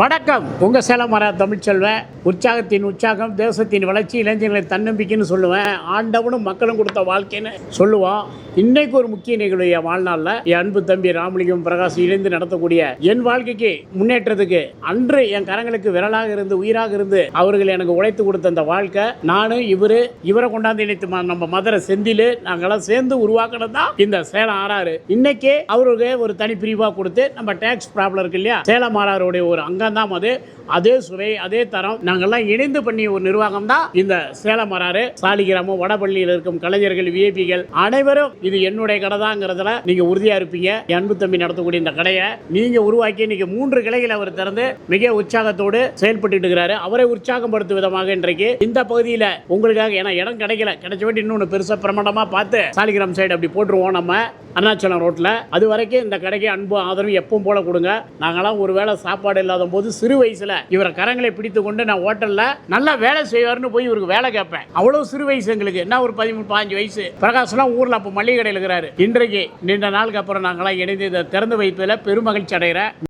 வணக்கம். உங்கள் சேலம் மர தமிழ்ச்செல்வன். உற்சாகத்தின் உற்சாகம், தேசத்தின் வளர்ச்சி, இளைஞர்களை தன்னம்பிக்கைன்னு சொல்லுவேன். ஆண்டவனும் மக்களும் கொடுத்த வாழ்க்கைன்னு சொல்லுவோம். இன்னைக்கு ஒரு முக்கிய நிகழ்வு என் வாழ்நாளில் என் அன்பு தம்பி ராமலிங்கம் பிரகாஷ் இணைந்து நடத்தக்கூடிய என் வாழ்க்கைக்கு முன்னேற்றத்துக்கு அன்று என் கரங்களுக்கு விரலாக இருந்து உயிராக இருந்து அவர்கள் எனக்கு உழைத்து கொடுத்த அந்த வாழ்க்கை, நானும் இவரை கொண்டாந்து இணைத்து நம்ம மதுரை செந்தில் நாங்களாம் சேர்ந்து உருவாக்கினது தான் இந்த சேலம் ஆறாறு. இன்னைக்கு அவருக்கு ஒரு தனி பிரிவாக கொடுத்து நம்ம டேக்ஸ் ப்ராப்ளம் இருக்கு இல்லையா, சேலம் ஆறாருடைய ஒரு அங்கம் தான் அது. அதே சுவை, அதே தரம், நாங்கள்லாம் இணைந்து பண்ணிய ஒரு நிர்வாகம் தான் இந்த சேலம் ஆறாறு. சாலிகிராமம், வடபள்ளியில் இருக்கும் கலைஞர்கள், விஐபிகள் அனைவரும் இது என்னுடைய கடை தாங்கிறதுல நீங்க உறுதியா இருப்பீங்க. என் அன்பு தம்பி நடத்தக்கூடிய இந்த கடையை நீங்க உருவாக்கி இன்னைக்கு 3 கிளைகளை அவர் திறந்து மிக உற்சாகத்தோடு செயல்பட்டு இருக்கிறாரு. அவரை உற்சாகப்படுத்தும் விதமாக இன்றைக்கு இந்த பகுதியில் உங்களுக்காக, ஏன்னா இடம் கிடைக்கல, கிடைச்ச வேண்டி இன்னொன்று பெருசா பிரமாண்டமா பார்த்து சாலிகிராம் சைடு அப்படி போட்டுருவோம் நம்ம அருணாச்சலம் ரோட்ல. அது வரைக்கும் இந்த கடைக்கு அன்பு ஆதரவு எப்பவும் போல கொடுங்க. நாங்களாம் ஒரு வேளை சாப்பாடு இல்லாத போது சிறு வயசுல இவரை கரங்களை பிடித்து கொண்டு நான் ஹோட்டல்ல நல்லா வேலை செய்வார்னு போய் இவருக்கு வேலை கேட்பேன். அவ்வளவு சிறு வயசு எங்களுக்கு. என்ன ஒரு 13-15 வயசு. பிரகாஷ்லாம் ஊர்ல அப்ப மளிகை கடையில் இருக்கிறாரு. இன்றைக்கு நீண்ட நாளுக்கு அப்புறம் நாங்களாம் இணைந்து இதை திறந்து வைப்பதில் பெருமகிழ்ச்சி அடைகிறேன்.